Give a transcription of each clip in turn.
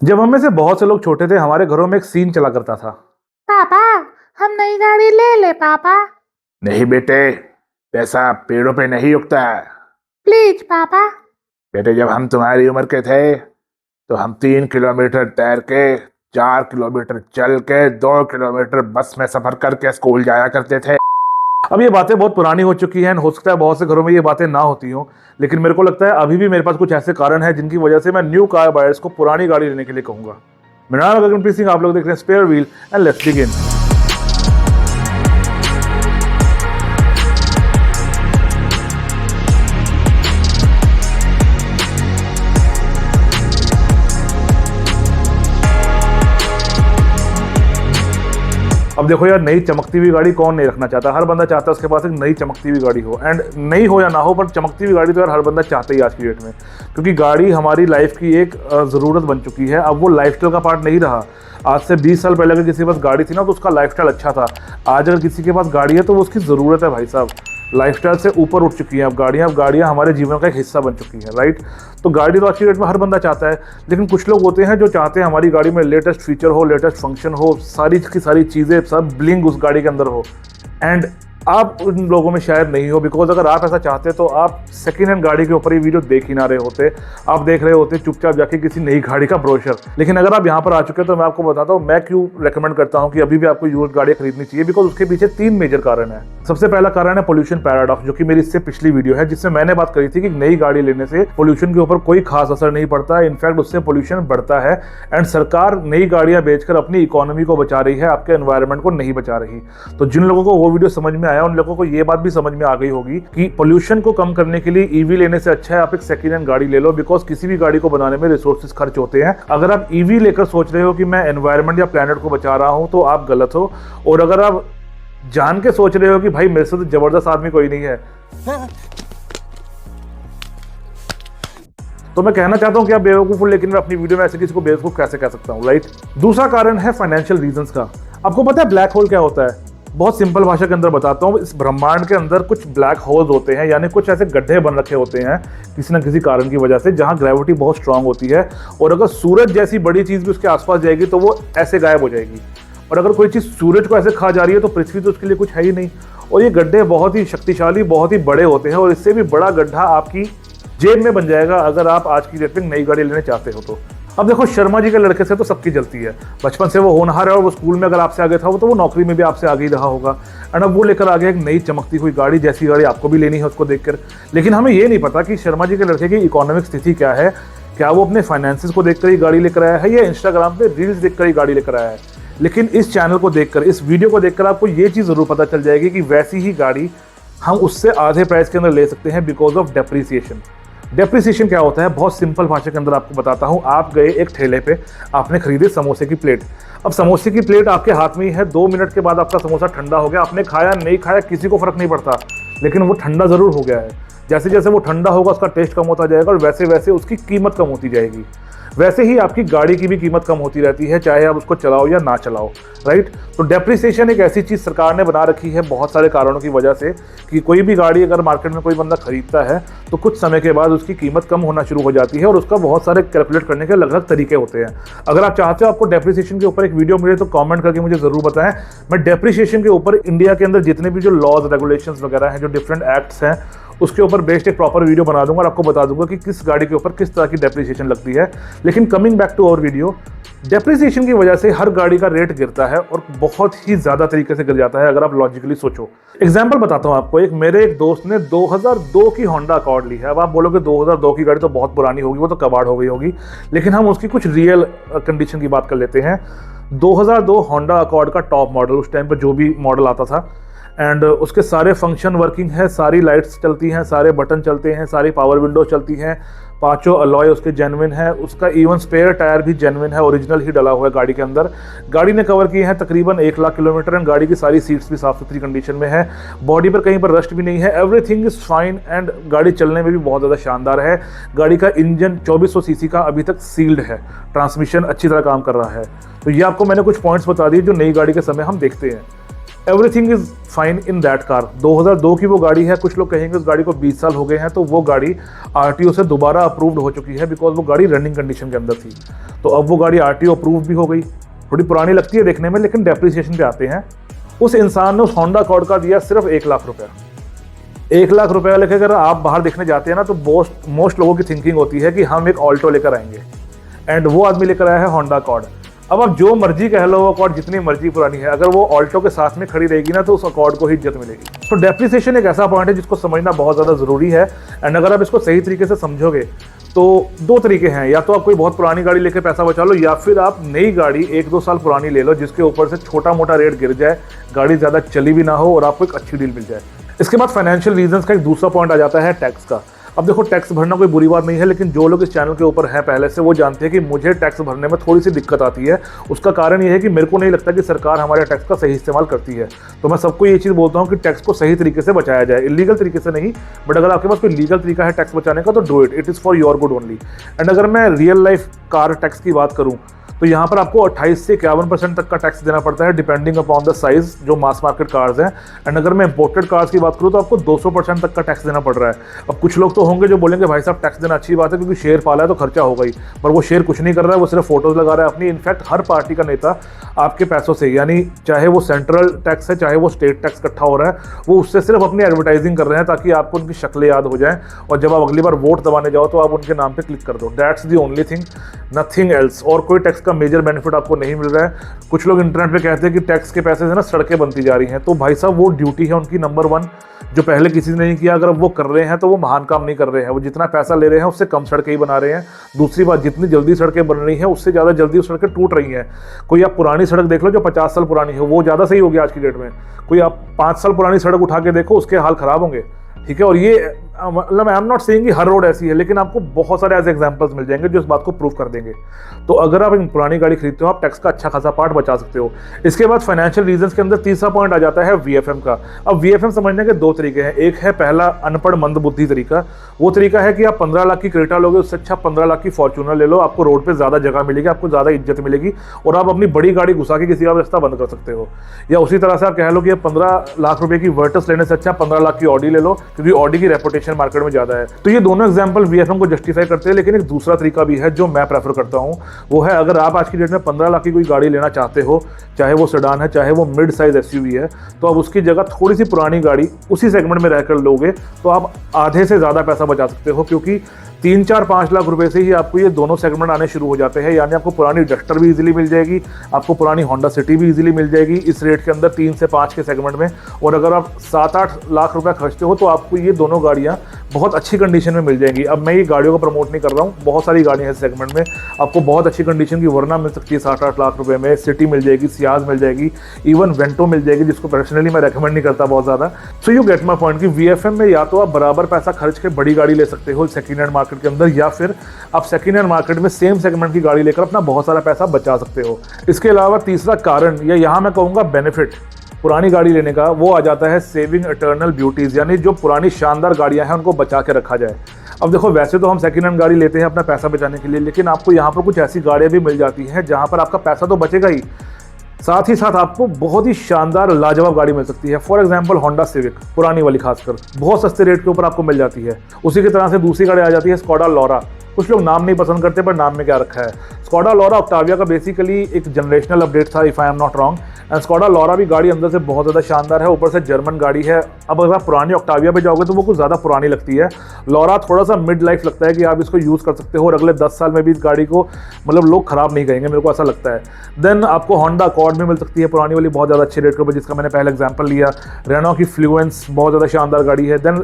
जब हम में से बहुत से लोग छोटे थे, हमारे घरों में एक सीन चला करता था। पापा, हम नई गाड़ी ले ले पापा। नहीं बेटे, पैसा पेड़ों पे नहीं उगता है। प्लीज पापा। बेटे, जब हम तुम्हारी उम्र के थे तो हम 3 किलोमीटर तैर के, 4 किलोमीटर चल के, 2 किलोमीटर बस में सफर करके स्कूल जाया करते थे। अब ये बातें बहुत पुरानी हो चुकी हैं, हो सकता है बहुत से घरों में ये बातें ना होती हों, लेकिन मेरे को लगता है अभी भी मेरे पास कुछ ऐसे कारण हैं जिनकी वजह से मैं न्यू कार बायर्स को पुरानी गाड़ी लेने के लिए कहूंगा। मेरा नाम है गगनप्रीत सिंह, आप लोग देख रहे हैं spare wheel and let's begin. अब देखो यार, नई चमकती हुई गाड़ी कौन नहीं रखना चाहता। हर बंदा चाहता है उसके पास एक नई चमकती हुई गाड़ी हो, एंड नई हो या ना हो पर चमकती हुई गाड़ी तो यार हर बंदा चाहता ही आज की डेट में, क्योंकि गाड़ी हमारी लाइफ की एक ज़रूरत बन चुकी है। अब वो लाइफस्टाइल का पार्ट नहीं रहा। आज से 20 साल पहले अगर किसी के पास गाड़ी थी ना तो उसका लाइफस्टाइल अच्छा था। आज अगर किसी के पास गाड़ी है तो वो उसकी ज़रूरत है भाई साहब। लाइफस्टाइल से ऊपर उठ चुकी हैं अब गाड़ियाँ हमारे जीवन का एक हिस्सा बन चुकी हैं, राइट। तो गाड़ी तो आज की डेट में हर बंदा चाहता है, लेकिन कुछ लोग होते हैं जो चाहते हैं हमारी गाड़ी में लेटेस्ट फीचर हो, लेटेस्ट फंक्शन हो, सारी की सारी चीज़ें, सब ब्लिंग उस गाड़ी के अंदर हो। एंड आप उन लोगों में शायद नहीं हो, बिकॉज अगर आप ऐसा चाहते तो आप सेकेंड हैंड गाड़ी के ऊपर ये वीडियो देख ही ना रहे होते। आप देख रहे होते चुपचाप जाके किसी नई गाड़ी का ब्रोशर। लेकिन अगर आप यहाँ पर आ चुके हैं तो मैं आपको बताता हूँ मैं क्यों रेकमेंड करता हूँ कि अभी भी आपको यूज्ड गाड़ी खरीदनी चाहिए, बिकॉज उसके पीछे 3 मेजर कारण है। सबसे पहला कारण है पोल्यूशन पैराडॉक्स, जो कि मेरी इससे पिछली वीडियो है जिसमें मैंने बात करी थी कि नई गाड़ी लेने से पोल्यूशन के ऊपर कोई खास असर नहीं पड़ता, इनफैक्ट उससे पोल्यूशन बढ़ता है। एंड सरकार नई गाड़ियां बेचकर अपनी इकोनॉमी को बचा रही है, आपके एनवायरनमेंट को नहीं बचा रही। तो जिन लोगों को वो वीडियो समझ में आया उन लोगों को ये बात भी समझ में आ गई होगी कि पोल्यूशन को कम करने के लिए ईवी लेने से अच्छा है आप एक सेकेंड हैंड गाड़ी ले लो, बिकॉज किसी भी गाड़ी को बनाने में रिसोर्सेज खर्च होते हैं। अगर आप ईवी लेकर सोच रहे हो कि मैं एनवायरनमेंट या प्लैनेट को बचा रहा हूं तो आप गलत हो, और अगर आप जान के सोच रहे हो कि भाई मेरे से तो जबरदस्त आदमी कोई नहीं है, तो मैं कहना चाहता हूं कि आप बेवकूफ हो, लेकिन मैं अपनी वीडियो में ऐसे किसी को बेवकूफ कैसे कह सकता हूं, राइट। दूसरा कारण है फाइनेंशियल रीजंस का। आपको पता है ब्लैक होल क्या होता है? बहुत सिंपल भाषा के अंदर बताता हूँ। इस ब्रह्मांड के अंदर कुछ ब्लैक होल्स होते हैं, यानी कुछ ऐसे गड्ढे बन रखे होते हैं किसी न किसी कारण की वजह से, जहां ग्रेविटी बहुत स्ट्रांग होती है, और अगर सूरज जैसी बड़ी चीज भी उसके आसपास जाएगी तो वो ऐसे गायब हो जाएगी। और अगर कोई चीज सूरज को ऐसे खा जा रही है तो पृथ्वी तो उसके लिए कुछ है ही नहीं। और ये गड्ढे बहुत ही शक्तिशाली, बहुत ही बड़े होते हैं, और इससे भी बड़ा गड्ढा आपकी जेब में बन जाएगा अगर आप आज की डेट में नई गाड़ी लेने चाहते हो तो। अब देखो, शर्मा जी के लड़के से तो सबकी जलती है। बचपन से वो होनहार है, और वो स्कूल में अगर आपसे आगे था तो वो नौकरी में भी आपसे आगे ही रहा होगा। एंड अब वो लेकर आ गया एक नई चमकती हुई गाड़ी, जैसी गाड़ी आपको भी लेनी है उसको देखकर। लेकिन हमें ये नहीं पता कि शर्मा जी के लड़के की इकोनॉमिक स्थिति क्या है। क्या वो अपने फाइनेंसिस को देखकर ही गाड़ी लेकर आया है, या इंस्टाग्राम पे रील्स देखकर ही गाड़ी लेकर आया है? लेकिन इस चैनल को देखकर, इस वीडियो को देखकर आपको ये चीज़ जरूर पता चल जाएगी कि वैसी ही गाड़ी हम उससे आधे प्राइस के अंदर ले सकते हैं, बिकॉज ऑफ डेप्रिसिएशन। डेप्रिसिएशन क्या होता है? बहुत सिंपल भाषा के अंदर आपको बताता हूँ। आप गए एक ठेले पे, आपने खरीदे समोसे की प्लेट। अब समोसे की प्लेट आपके हाथ में ही है, 2 मिनट के बाद आपका समोसा ठंडा हो गया। आपने खाया नहीं खाया किसी को फर्क नहीं पड़ता, लेकिन वो ठंडा जरूर हो गया है। जैसे जैसे वो ठंडा होगा उसका टेस्ट कम होता जाएगा, और वैसे वैसे उसकी कीमत कम होती जाएगी। वैसे ही आपकी गाड़ी की भी कीमत कम होती रहती है, चाहे आप उसको चलाओ या ना चलाओ, राइट। तो डेप्रिसिएशन एक ऐसी चीज़ सरकार ने बना रखी है बहुत सारे कारणों की वजह से, कि कोई भी गाड़ी अगर मार्केट में कोई बंदा खरीदता है तो कुछ समय के बाद उसकी कीमत कम होना शुरू हो जाती है, और उसका बहुत सारे कैलकुलेट करने के अलग अलग तरीके होते हैं। अगर आप चाहते हो आपको डेप्रिसिएशन के ऊपर एक वीडियो मिले तो कॉमेंट करके मुझे ज़रूर बताएं। मैं डेप्रिसिएशन के ऊपर इंडिया के अंदर जितने भी जो लॉज, रेगुलेशंस वगैरह हैं, जो डिफरेंट एक्ट्स हैं, उसके ऊपर बेस्ड एक प्रॉपर वीडियो बना दूंगा, और आपको बता दूंगा कि किस गाड़ी के ऊपर किस तरह की डेप्रिसिएशन लगती है। लेकिन coming back to our video, depreciation की वजह से हर गाड़ी का रेट गिरता है, और बहुत ही ज़्यादा तरीके से गिर जाता है अगर आप लॉजिकली सोचो। एग्जाम्पल बताता हूँ आपको। मेरे एक दोस्त ने 2002 की होंडा अकॉर्ड ली है। अब आप बोलोगे 2002 की गाड़ी तो बहुत पुरानी होगी, वो तो कबाड़ हो गई होगी, लेकिन हम उसकी कुछ रियल कंडीशन की बात कर लेते हैं। 2002 होंडा अकॉर्ड का टॉप मॉडल, उस टाइम पर जो भी मॉडल आता था, एंड उसके सारे फंक्शन वर्किंग है, सारी लाइट्स चलती हैं, सारे बटन चलते हैं, सारी पावर विंडो चलती हैं, 5 अलॉय उसके जेन्युइन है, उसका इवन स्पेयर टायर भी जेन्युइन है, ओरिजिनल ही डला हुआ है गाड़ी के अंदर। गाड़ी ने कवर किए हैं तकरीबन 1 लाख किलोमीटर, एंड गाड़ी की सारी सीट्स भी साफ सुथरी कंडीशन में है, बॉडी पर कहीं पर रस्ट भी नहीं है, एवरीथिंग इज फाइन, एंड गाड़ी चलने में भी बहुत ज़्यादा शानदार है। गाड़ी का इंजन 2400 सीसी का अभी तक सील्ड है, ट्रांसमिशन अच्छी तरह काम कर रहा है। तो ये आपको मैंने कुछ पॉइंट्स बता दिए जो नई गाड़ी के समय हम देखते हैं। Everything is fine in that car. 2002 की वो गाड़ी है। कुछ लोग कहेंगे उस गाड़ी को 20 साल हो गए हैं, तो वो गाड़ी आरटीओ से दोबारा अप्रूव्ड हो चुकी है, बिकॉज वो गाड़ी रनिंग कंडीशन के अंदर थी। तो अब वो गाड़ी आरटीओ अप्रूव भी हो गई, थोड़ी पुरानी लगती है देखने में लेकिन डेप्रिसिएशन पे आते हैं। उस इंसान ने उस होंडा अकॉर्ड का दिया सिर्फ 1 लाख रुपया। 1 लाख रुपया लेकर अगर आप बाहर देखने जाते हैं ना, तो मोस्ट लोगों की थिंकिंग होती है कि हम एक ऑल्टो लेकर आएंगे, एंड वो आदमी लेकर आया है होंडा अकॉर्ड। अब आप जो मर्जी कह लो, अकॉर्ड जितनी मर्जी पुरानी है, अगर वो ऑल्टो के साथ में खड़ी रहेगी ना, तो उस अकॉर्ड को ही इज्जत मिलेगी। तो डेप्रिसिएशन एक ऐसा पॉइंट है जिसको समझना बहुत ज़्यादा ज़रूरी है, एंड अगर आप इसको सही तरीके से समझोगे तो 2 तरीके हैं, या तो आप कोई बहुत पुरानी गाड़ी लेके पैसा बचा लो, या फिर आप नई गाड़ी 1-2 साल पुरानी ले लो जिसके ऊपर से छोटा मोटा रेट गिर जाए, गाड़ी ज़्यादा चली भी ना हो और आपको एक अच्छी डील मिल जाए। इसके बाद फाइनेंशियल रीजंस का एक दूसरा पॉइंट आ जाता है टैक्स का। अब देखो, टैक्स भरना कोई बुरी बात नहीं है, लेकिन जो लोग इस चैनल के ऊपर हैं पहले से, वो जानते हैं कि मुझे टैक्स भरने में थोड़ी सी दिक्कत आती है। उसका कारण ये है कि मेरे को नहीं लगता कि सरकार हमारे टैक्स का सही इस्तेमाल करती है। तो मैं सबको ये चीज़ बोलता हूँ कि टैक्स को सही तरीके से बचाया जाए, इलीगल तरीके से नहीं, बट अगर आपके पास कोई लीगल तरीका है टैक्स बचाने का तो do it is for your good only. And अगर मैं रियल लाइफ कार टैक्स की बात करूँ तो यहाँ पर आपको 28 से 51% तक का टैक्स देना पड़ता है, डिपेंडिंग अपॉन द साइज, जो मास मार्केट कार्स हैं। एंड अगर मैं इंपोर्टेड कार्स की बात करूँ तो आपको 200% तक का टैक्स देना पड़ रहा है। अब कुछ लोग तो होंगे जो बोलेंगे भाई साहब टैक्स देना अच्छी बात है क्योंकि शेयर पाला है तो खर्चा होगा ही, पर वो शेयर कुछ नहीं कर रहा है, वो सिर्फ फोटोज लगा रहा है अपनी। इनफैक्ट हर पार्टी का नेता आपके पैसों से, यानी चाहे वो सेंट्रल टैक्स है चाहे वो स्टेट टैक्स इकट्ठा हो रहा है, वो उससे सिर्फ अपनी एडवर्टाइजिंग कर रहे हैं ताकि आपको उनकी शक्लें याद हो जाएं, और जब आप अगली बार वोट दबाने जाओ तो आप उनके नाम पे क्लिक कर दो। That's the only thing, nothing else. और कोई टैक्स का मेजर बेनिफिट आपको नहीं मिल रहा है। कुछ लोग इंटरनेट पे कहते हैं कि टैक्स के पैसे से ना सड़कें बनती जा रही हैं, तो भाई साहब वो ड्यूटी है उनकी नंबर 1, जो पहले किसी ने नहीं किया। अगर वो कर रहे हैं तो वो महान काम नहीं कर रहे हैं, वो जितना पैसा ले रहे हैं उससे कम सड़कें ही बना रहे हैं। दूसरी बात, जितनी जल्दी सड़कें बन रही हैं उससे ज़्यादा जल्दी वो सड़कें टूट रही हैं। कोई आप पुरानी सड़क देख लो जो 50 साल पुरानी है, वो ज़्यादा सही होगी आज की डेट में। कोई आप 5 साल पुरानी सड़क उठा के देखो, उसके हाल ख़राब होंगे, ठीक है। और ये मतलब आई एम नॉट सेइंग कि हर रोड ऐसी है, लेकिन आपको बहुत सारे ऐसे एग्जांपल्स मिल जाएंगे जो इस बात को प्रूव कर देंगे। तो अगर आप एक पुरानी गाड़ी खरीदते हो, आप टैक्स का अच्छा खासा पार्ट बचा सकते हो। इसके बाद फाइनेंशियल रीजंस के अंदर तीसरा पॉइंट आ जाता है वीएफएम का। अब वीएफएम समझने के 2 तरीके हैं। एक है पहला अनपढ़ मंदबुद्धि तरीका। वो तरीका है कि आप 15 लाख की क्रेटा लोगे, उससे अच्छा 15 लाख की फॉर्च्यूनर ले लो, आपको रोड पर ज़्यादा जगह मिलेगी, आपको ज़्यादा इज्जत मिलेगी, और आप अपनी बड़ी गाड़ी घुसा के किसी का रास्ता बंद कर सकते हो। या उसी तरह से आप कह लो कि 15 लाख रुपए की वर्टस लेने से अच्छा 15 लाख की ऑडी ले लो, क्योंकि ऑडी की रेपुटेशन मार्केट में ज़्यादा है। तो ये दोनों एग्जांपल वीएफएम को जस्टिफाई करते हैं, लेकिन एक दूसरा तरीका भी है जो मैं प्रेफर करता हूं। वो है, अगर आप आज की डेट में 15 लाख की कोई गाड़ी लेना चाहते हो, चाहे वो सेडान है चाहे वो मिड साइज एसयूवी है, तो आप उसकी जगह थोड़ी सी पुरानी गाड़ी उसी सेगमेंट में रहकर लोगे तो आप आधे से ज़्यादा पैसा बचा सकते हो, क्योंकि 3, 4, 5 लाख रुपए से ही आपको ये दोनों सेगमेंट आने शुरू हो जाते हैं। यानी आपको पुरानी डस्टर भी इजीली मिल जाएगी, आपको पुरानी होंडा सिटी भी इजीली मिल जाएगी इस रेट के अंदर, 3 से 5 के सेगमेंट में। और अगर आप 7-8 लाख रुपए खर्चते हो तो आपको ये दोनों गाड़ियाँ बहुत अच्छी कंडीशन में मिल जाएंगी। अब मैं ये गाड़ियों को प्रमोट नहीं कर रहा हूँ, बहुत सारी गाड़ियाँ हैं इस सेगमेंट में, आपको बहुत अच्छी कंडीशन की वरना मिल सकती है 7-8 लाख रुपए में। सिटी मिल जाएगी, सियाज मिल जाएगी, इवन वेंटो मिल जाएगी, जिसको पर्सनली मैं रेकमेंड नहीं करता बहुत ज़्यादा। So you get my point कि वीएफएम में या तो आप बराबर पैसा खर्च के बड़ी गाड़ी ले सकते हो सेकेंड हैंड मार्केट के अंदर, या फिर आप सेकेंड हैंड मार्केट में सेम सेगमेंट की गाड़ी लेकर अपना बहुत सारा पैसा बचा सकते हो। इसके अलावा तीसरा कारण, या यहाँ मैं कहूँगा बेनिफिट पुरानी गाड़ी लेने का, वो आ जाता है सेविंग इटर्नल ब्यूटीज़, यानी जो पुरानी शानदार गाड़ियाँ हैं उनको बचा के रखा जाए। अब देखो, वैसे तो हम सेकेंड हैंड गाड़ी लेते हैं अपना पैसा बचाने के लिए, लेकिन आपको यहाँ पर कुछ ऐसी गाड़ियाँ भी मिल जाती हैं जहाँ पर आपका पैसा तो बचेगा ही, साथ ही साथ आपको बहुत ही शानदार लाजवाब गाड़ी मिल सकती है। फॉर एग्जांपल होंडा सिविक, पुरानी वाली खासकर, बहुत सस्ते रेट के ऊपर आपको मिल जाती है। उसी की तरह से दूसरी गाड़ी आ जाती है स्कोडा लोरा। कुछ लोग नाम नहीं पसंद करते, पर नाम में क्या रखा है। स्कोडा लोरा ऑक्टाविया का बेसिकली एक जनरेशनल अपडेट था, if I am not wrong. And Skoda Laura भी गाड़ी अंदर से बहुत ज़्यादा शानदार है, ऊपर से जर्मन गाड़ी है। अब अगर आप पुरानी ऑक्टाविया पे जाओगे तो वो कुछ ज़्यादा पुरानी लगती है। लोरा थोड़ा सा मिड लाइफ लगता है कि आप इसको यूज़ कर सकते हो और अगले 10 साल में भी इस गाड़ी को मतलब लोग ख़राब नहीं कहेंगे, मेरे को ऐसा लगता है। देन आपको होंडा अकॉर्ड में मिल सकती है पुरानी वाली, बहुत ज़्यादा अच्छे रेट के ऊपर, जिसका मैंने पहले एग्जाम्पल लिया। रेनो की फ्लुएंस बहुत ज़्यादा शानदार गाड़ी है। देन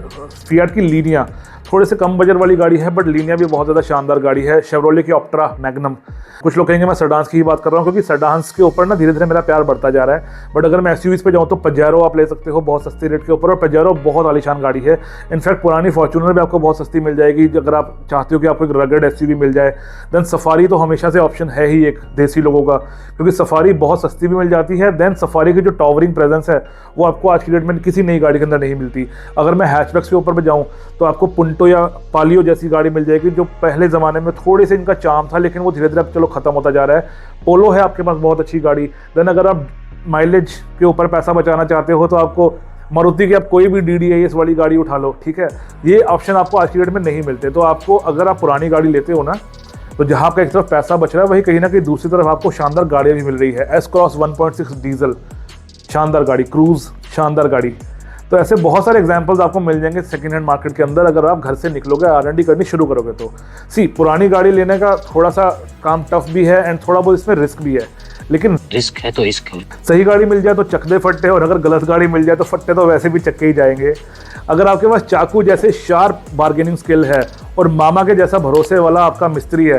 फिएट की लीनिया, थोड़े से कम बजट वाली गाड़ी है, बट लीनिया भी बहुत ज़्यादा शानदार गाड़ी है। शेवरोले की ऑप्ट्रा मैग्नम। कुछ लोग कहेंगे मैं सेडान्स की ही बात कर रहा हूँ, क्योंकि सेडान्स के ऊपर ना धीरे धीरे मेरा प्यार बढ़ता जा रहा है। बट अगर मैं एसयूवीज़ पे जाऊँ तो पजेरो आप ले सकते हो बहुत सस्ती रेट के ऊपर, और पजेरो बहुत आलीशान गाड़ी है। इनफैक्ट पुरानी फॉर्च्यूनर भी आपको बहुत सस्ती मिल जाएगी अगर आप चाहते हो कि आपको एक रगड एसयूवी मिल जाए। देन सफारी तो हमेशा से ऑप्शन है ही एक देसी लोगों का, क्योंकि सफारी बहुत सस्ती भी मिल जाती है। देन सफारी की जो टॉवरिंग प्रेजेंस है वो आपको आज की डेट में किसी नई गाड़ी के अंदर नहीं मिलती। अगर मैं हैचबैक्स के ऊपर में जाऊँ तो आपको पुंटो या पालियो जैसी गाड़ी मिल जाएगी, जो पहले ज़माने में थोड़े से इनका चार्म था, लेकिन वो धीरे धीरे अब चलो खत्म होता जा रहा है। पोलो है आपके पास बहुत अच्छी गाड़ी। देन अगर आप माइलेज के ऊपर पैसा बचाना चाहते हो तो आपको मारुति की आप कोई भी DDIS वाली गाड़ी उठा लो, ठीक है। ये ऑप्शन आपको आज की डेट में नहीं मिलते। तो आपको, अगर आप पुरानी गाड़ी लेते हो ना, तो जहाँ आपका एक तरफ पैसा बच रहा है, वही कहीं ना कहीं दूसरी तरफ आपको शानदार गाड़ियाँ भी मिल रही है। एस क्रॉस 1.6 डीजल, शानदार गाड़ी। क्रूज, शानदार गाड़ी। तो ऐसे बहुत सारे एग्जांपल्स आपको मिल जाएंगे सेकंड हैंड मार्केट के अंदर, अगर आप घर से निकलोगे, R&D करनी शुरू करोगे तो। पुरानी गाड़ी लेने का थोड़ा सा काम टफ भी है एंड थोड़ा बहुत इसमें रिस्क भी है, लेकिन रिस्क है तो इश्क है। सही गाड़ी मिल जाए तो चकदे फट्टे, और अगर गलत गाड़ी मिल जाए तो फट्टे तो वैसे भी चक्के ही जाएंगे। अगर आपके पास चाकू जैसे शार्प बार्गेनिंग स्किल है और मामा के जैसा भरोसे वाला आपका मिस्त्री है,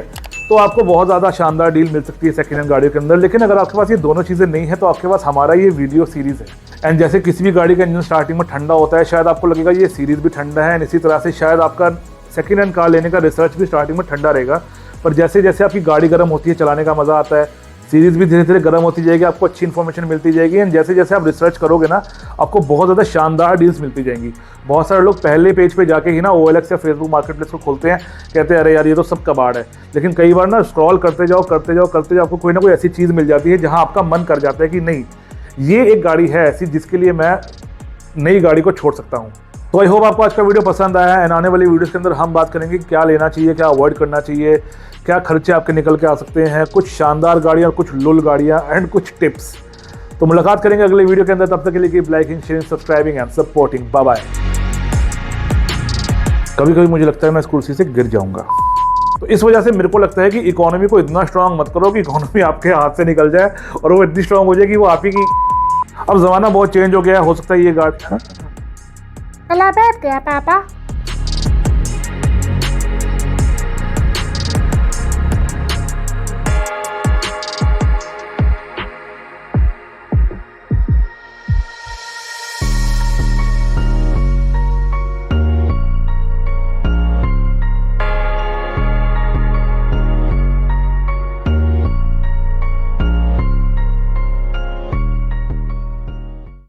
तो आपको बहुत ज़्यादा शानदार डील मिल सकती है सेकंड हैंड गाड़ियों के अंदर। लेकिन अगर आपके पास ये दोनों चीज़ें नहीं है, तो आपके पास हमारा ये वीडियो सीरीज़ है। एंड जैसे किसी भी गाड़ी का इंजन स्टार्टिंग में ठंडा होता है, शायद आपको लगेगा ये सीरीज़ भी ठंडा है, एंड इसी तरह से शायद आपका सेकंड हैंड कार लेने का रिसर्च भी स्टार्टिंग में ठंडा रहेगा। पर जैसे जैसे आपकी गाड़ी गर्म होती है, चलाने का मज़ा आता है, सीरीज़ भी धीरे धीरे गर्म होती जाएगी, आपको अच्छी इन्फॉर्मेशन मिलती जाएगी, एंड जैसे जैसे आप रिसर्च करोगे ना, आपको बहुत ज़्यादा शानदार डील्स मिलती जाएंगी। बहुत सारे लोग पहले पेज पे जाके ही ना OLX या फेसबुक मार्केट प्लेस को खोलते हैं, कहते हैं अरे यार ये तो सब कबाड़ है। लेकिन कई बार ना स्क्रॉल करते जाओ आपको कोई ना कोई ऐसी चीज़ मिल जाती है जहाँ आपका मन कर जाता है कि नहीं, ये एक गाड़ी है ऐसी जिसके लिए मैं नई गाड़ी को छोड़ सकता हूँ। तो आई होप आपको आज का वीडियो पसंद आया है, एंड आने वाली वीडियोस के अंदर हम बात करेंगे क्या लेना चाहिए, क्या अवॉइड करना चाहिए, क्या खर्चे आपके निकल के आ सकते हैं, कुछ शानदार गाड़ियाँ, कुछ लुल गाड़ियाँ, एंड कुछ टिप्स। तो मुलाकात करेंगे अगले वीडियो के अंदर। तब तक के लिए keep liking, sharing, subscribing and supporting. Bye bye. कभी कभी मुझे लगता है मैं इस कुर्सी से गिर जाऊंगा, तो इस वजह से मेरे को लगता है कि इकोनॉमी को इतना स्ट्रांग मत करो कि इकोनॉमी आपके हाथ से निकल जाए और वो इतनी स्ट्रांग हो जाए कि वो आप ही की। अब जमाना बहुत चेंज हो गया है, हो सकता है ये गाड़ी गला बैठ गया पापा।